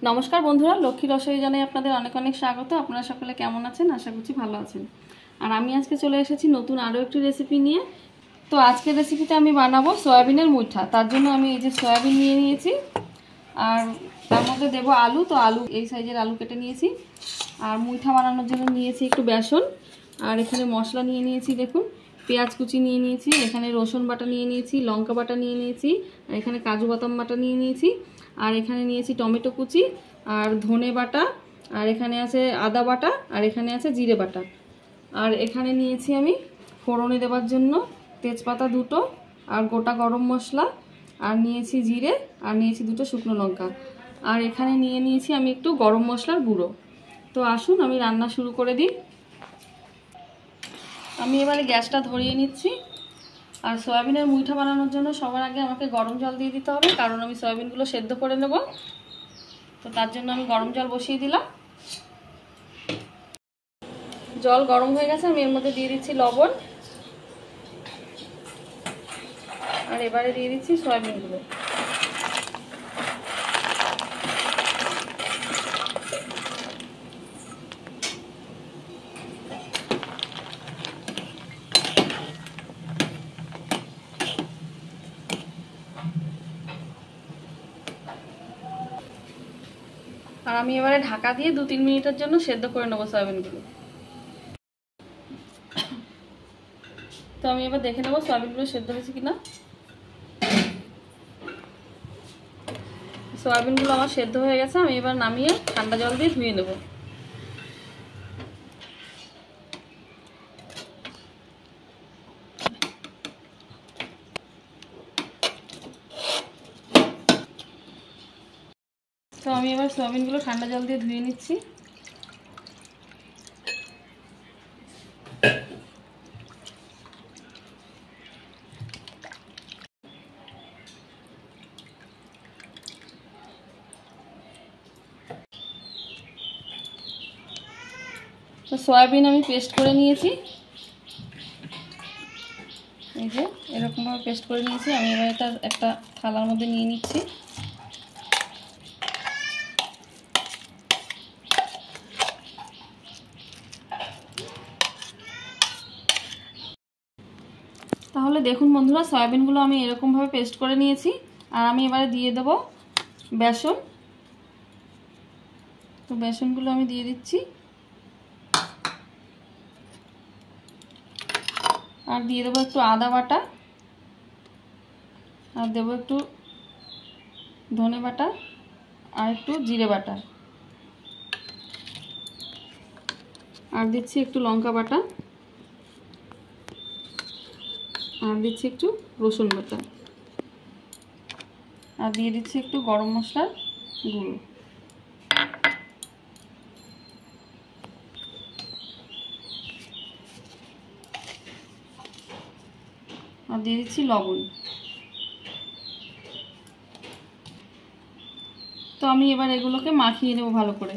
নমস্কার বন্ধুরা, লক্ষ্মী রসই জানাই আপনাদের অনেক অনেক স্বাগত। আপনারা সকলে কেমন আছেন? আশা করছি ভালো আছেন। আর আমি আজকে চলে এসেছি নতুন আরও একটি রেসিপি নিয়ে। তো আজকের রেসিপিতে আমি বানাবো সয়াবিনের মুইঠা। তার জন্য আমি এই যে সয়াবিন নিয়ে নিয়েছি, আর তার মধ্যে দেবো আলু। তো আলু এই সাইজের আলু কেটে নিয়েছি। আর মুইঠা বানানোর জন্য নিয়েছি একটু বেসন। আর এখানে মশলা নিয়ে নিয়েছি, দেখুন পেঁয়াজ কুচি নিয়ে নিয়েছি, এখানে রসুন বাটা নিয়ে নিয়েছি, লঙ্কা বাটা নিয়ে নিয়েছি, আর এখানে কাজু বাদাম বাটা নিয়ে নিয়েছি, আর এখানে নিয়েছি টমেটো কুচি আর ধনে বাটা, আর এখানে আছে আদা বাটা, আর এখানে আছে জিরে বাটা। আর এখানে নিয়েছি আমি ফোড়নে দেওয়ার জন্য তেজপাতা দুটো, আর গোটা গরম মশলা, আর নিয়েছি জিরে, আর নিয়েছি দুটো শুকনো লঙ্কা, আর এখানে নিয়ে নিয়েছি আমি একটু গরম মশলার গুঁড়ো। তো আসুন আমি রান্না শুরু করে দিই। আমি এবারে গ্যাসটা ধরিয়ে নিচ্ছি। আর সয়াবিনের মুইঠা বানানোর জন্য সবার আগে আমাকে গরম জল দিয়ে দিতে হবে, কারণ আমি সয়াবিনগুলো সেদ্ধ করে নেব। তো তার জন্য আমি গরম জল বসিয়ে দিলাম। জল গরম হয়ে গেছে, আমি এর মধ্যে দিয়ে দিচ্ছি লবণ, আর এবারে দিয়ে দিচ্ছি সয়াবিনগুলো। আর আমি এবারে ঢাকা দিয়ে 2-3 মিনিটের জন্য সেদ্ধ করে নেবো সয়াবিনগুলো। তো আমি এবার দেখে নেবো সয়াবিনগুলো সেদ্ধ হয়েছে কিনা। সয়াবিনগুলো আমার সেদ্ধ হয়ে গেছে, আমি এবার নামিয়ে ঠান্ডা জল দিয়ে ধুয়ে নেব। তো আমি এবার সয়াবিনগুলো ঠান্ডা জল দিয়ে ধুয়ে নিচ্ছি। তো সয়াবিন আমি পেস্ট করে নিয়েছি, এই যে এরকমভাবে পেস্ট করে নিয়েছি। আমি এবার এটা একটা থালার মধ্যে নিয়ে নিচ্ছি। তাহলে দেখুন বন্ধুরা, সয়াবিনগুলো আমি এরকমভাবে পেস্ট করে নিয়েছি। আর আমি এবারে দিয়ে দেব বেসন। তো বেসনগুলো আমি দিয়ে দিচ্ছি, আর দিয়ে দেবো একটু আদা বাটা, আর দেবো একটু ধনে বাটা, আর একটু জিরে বাটা, আর দিচ্ছি একটু লঙ্কা বাটা, আর দিচ্ছি একটু রসুন বাটা, আর দিয়ে দিচ্ছি একটু গরম মশলার গুঁড়ো, আর দিয়ে দিচ্ছি লবণ। তো আমি এবার এগুলোকে মাখিয়ে নেব ভালো করে।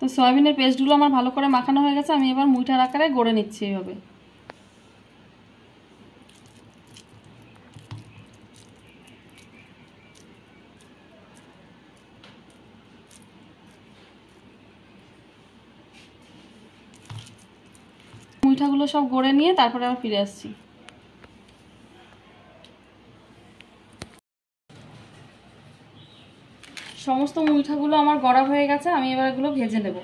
তো সয়াবিনের পেস্টগুলো আমার ভালো করে মাখানো হয়ে গেছে, আমি এবার মুইঠার আকারে গড়ে নিচ্ছি এইভাবে। মুইঠাগুলো সব গড়ে নিয়ে তারপরে আবার ফিরে আসছি। সমস্ত মুইঠাগুলো আমার গড়া হয়ে গেছে, আমি এবার এগুলো ভেজে নেব।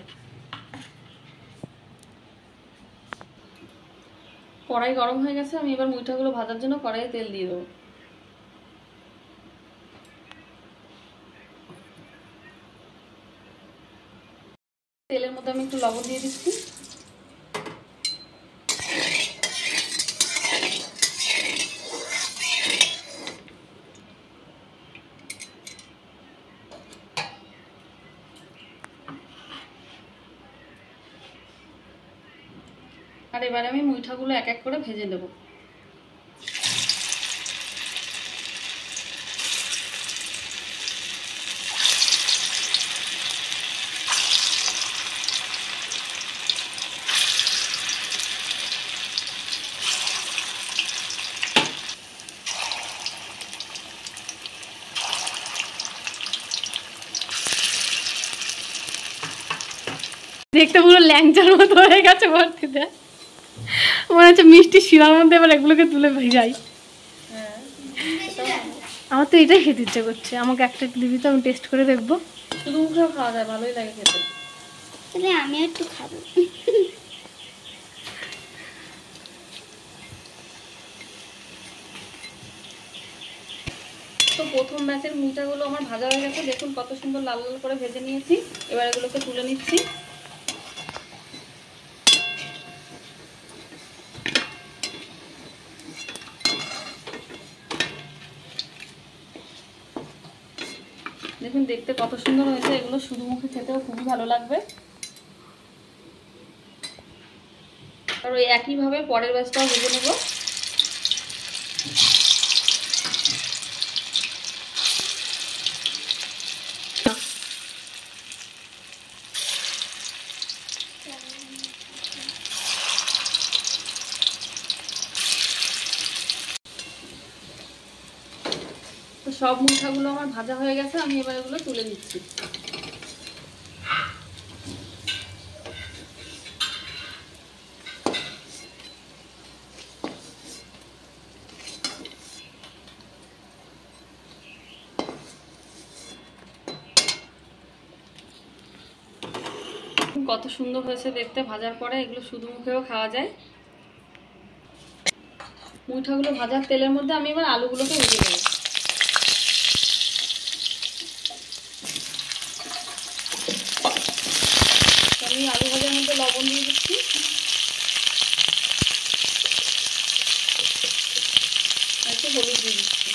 কড়াই গরম হয়ে গেছে, আমি এবার মুইঠাগুলো ভাজার জন্য কড়াইয়ে তেল দিয়ে দেবো। তেলের মধ্যে আমি একটু লবণ দিয়ে দিচ্ছি, আর আর এবারে আমি মুইঠাগুলো এক এক করে ভেজে নেব। দেখতে পুরো ল্যাংচার মতো হয়ে গেছে ভর্তিতে, মনে হচ্ছে মিষ্টি শিরার মধ্যে এবার এগুলোকে তুলে যাই। আমার তো এটাই খেতে ইচ্ছে করছে, আমাকে একটা দিবি তো, আমি টেস্ট করে দেখবো। শুধু মুখেও খাওয়া যায়, ভালোই লাগে খেতে। তাহলে আমি একটু খাবো। তো প্রথম ব্যাচের মুইঠাগুলো আমার ভাজা হয়ে গেছে, দেখুন কত সুন্দর লাল লাল করে ভেজে নিয়েছি। এবার এগুলোকে তুলে নিচ্ছি। দেখুন দেখতে কত সুন্দর হয়েছে, এগুলো শুধু মুখে খেতেও খুবই ভালো লাগবে। আর ওই একইভাবে পরের ব্যাচটাও ভেজে নেব। তো সব মুঠাগুলো আমার ভাজা হয়ে গেছে, আমি এবার এগুলো তুলে নিচ্ছি। কত সুন্দর হয়েছে দেখতে ভাজার পরে, এগুলো শুধু মুখেও খাওয়া যায়। মুঠাগুলো ভাজার তেলের মধ্যে আমি এবার আলুগুলোকে ভেজে দেবো। আমি আলু ভাজার মধ্যে লবণ দিয়ে দিচ্ছি। একটু হলুদ দিয়ে দিচ্ছি।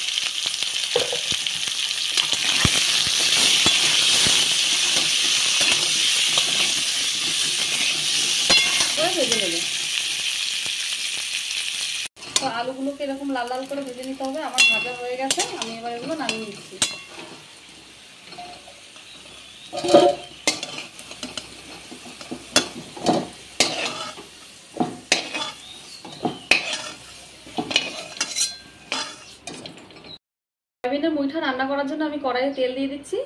ভেজে নেবে। তো আলুগুলোকে এরকম লাল লাল করে ভেজে নিতে হবে। আমার ভাজা হয়ে গেছে, আমি এবার এগুলো নামিয়ে নিচ্ছি। সয়াবিনের মুইঠা রান্না করার জন্য আমি কড়াইয়ে তেল দিয়ে দিচ্ছি।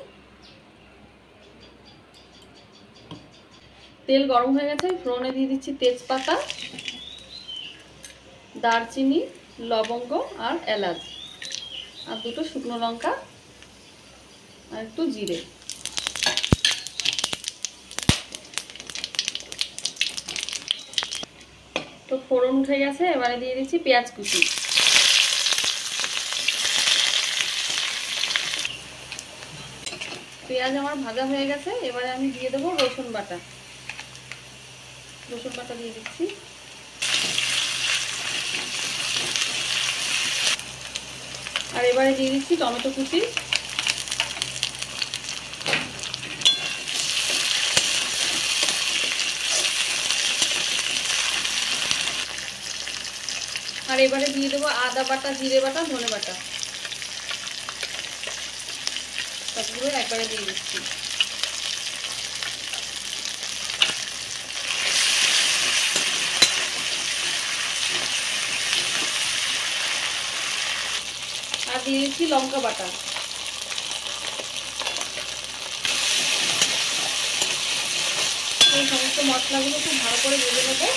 তেল গরম হয়ে গেছে, ফোড়নে দিয়ে দিচ্ছি তেজপাতা, দারচিনি, লবঙ্গ আর এলাচ, আর দুটো শুকনো লঙ্কা, আর একটু জিরে। তো ফোড়ন উঠে গেছে, এবারে দিয়ে দিচ্ছি পেঁয়াজ কুচি। পেঁয়াজ আমার ভাজা হয়ে গেছে, এবারে আমি দিয়ে দেবো রসুন বাটা। রসুন বাটা দিয়ে দিচ্ছি। আর এবারে দিয়ে দিচ্ছি টমেটো কুচি। আর এবারে দিয়ে দেবো আদা বাটা, জিরে বাটা, ধনে বাটা, সবগুলো একবারে দিয়ে দিচ্ছি। আর দিয়ে দিচ্ছি লঙ্কা বাটা। এই সমস্ত মশলাগুলো খুব ভালো করে ভেজে নেবো।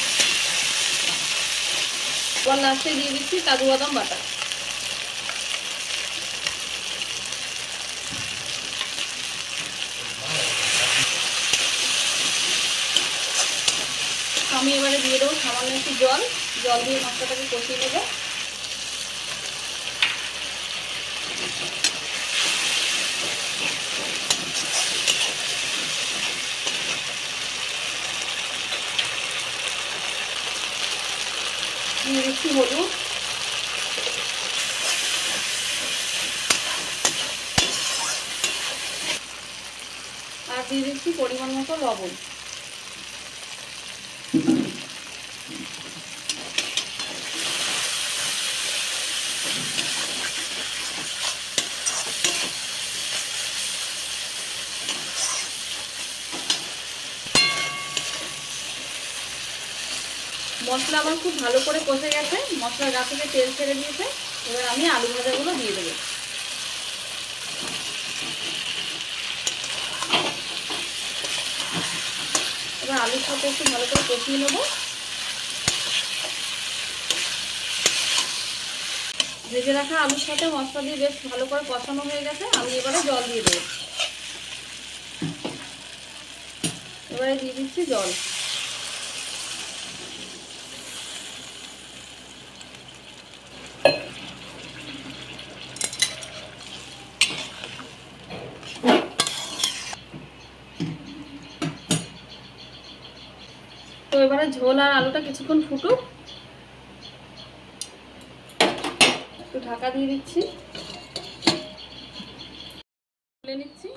আর লাস্টে দিয়ে দিচ্ছি কাজু বাদাম বাটা। আমি এবারে দিয়ে দেবো সামান্য একটু জল। জল দিয়ে মশলাটাকে কষিয়ে নেবো। দিয়ে দিচ্ছি হলুদ, আর দিয়ে দিচ্ছি পরিমাণ মতো লবণ। মশলা আমার খুব ভালো করে কষে গেছে, মশলার গা থেকে তেল ছেড়ে দিয়েছে। এবার আমি আলু ভাজাগুলো দিয়ে দেবো। এবার আলুর সাথে একটু ভালো করে কষিয়ে নেবো। ভেজে রাখা আলুর সাথে মশলা দিয়ে বেশ ভালো করে কষানো হয়ে গেছে। আমি এবারে জল দিয়ে দেবো। এবারে দিয়ে দিচ্ছি জল। তো এবারে ঝোল আর আলুটা কিছুক্ষণ ফুটুক, একটু ঢাকা দিয়ে দিচ্ছি, তুলে নিচ্ছি।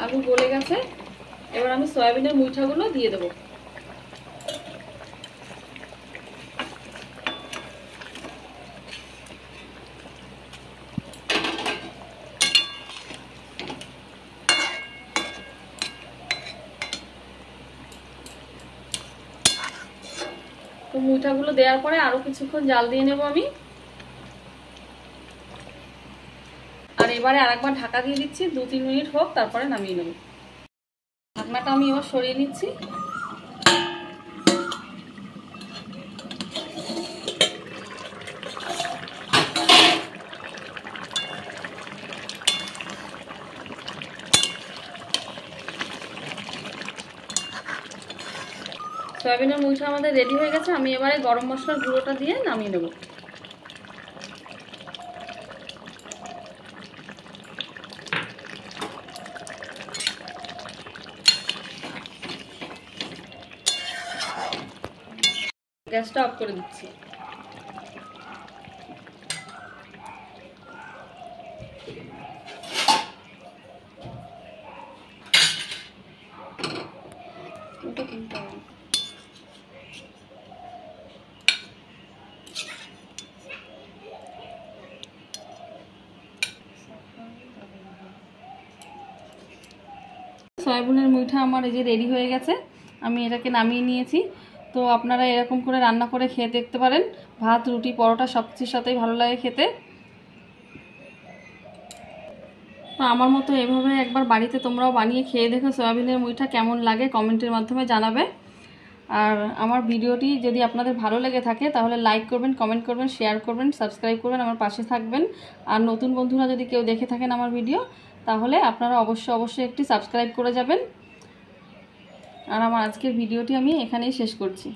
আলু গলে গেছে, এবার আমি সয়াবিনের মুইঠাগুলো দিয়ে দেবো। তো মুইঠাগুলো দেওয়ার পরে আরো কিছুক্ষণ জাল দিয়ে নেব আমি। আর এবারে আরেকবার ঢাকা দিয়ে দিচ্ছি, 2-3 মিনিট হোক, তারপরে নামিয়ে নেব। ঢাকনাটা আমি এবার সরিয়ে নিচ্ছি। সয়াবিনের মুইঠা আমাদের রেডি হয়ে গেছে। আমি এবারে গরম মশলার গুঁড়োটা দিয়ে নামিয়ে নেব। গ্যাসটা অফ করে দিচ্ছি। ওটা কিনতে হবে। সয়াবিনের মুইঠা আমার এই যে রেডি হয়ে গেছে। আমি এটাকে নামিয়ে নিয়েছি। তো আপনারা এরকম করে রান্না করে খেয়ে দেখতে পারেন। ভাত, রুটি, পরোটা সব কিছুর সাথেই ভালো লাগে খেতে। তো আমার মতো এভাবে একবার বাড়িতে তোমরাও বানিয়ে খেয়ে দেখো সয়াবিনের মুইঠা কেমন লাগে, কমেন্টের মাধ্যমে জানাবে। আর আমার ভিডিওটি যদি আপনাদের ভালো লেগে থাকে তাহলে লাইক করবেন, কমেন্ট করবেন, শেয়ার করবেন, সাবস্ক্রাইব করবেন, আমার পাশে থাকবেন। আর নতুন বন্ধুরা যদি কেউ দেখে থাকেন আমার ভিডিও, তাহলে আপনারা অবশ্যই একটি সাবস্ক্রাইব করে যাবেন। আর আমার আজকের ভিডিওটি আমি এখানেই শেষ করছি।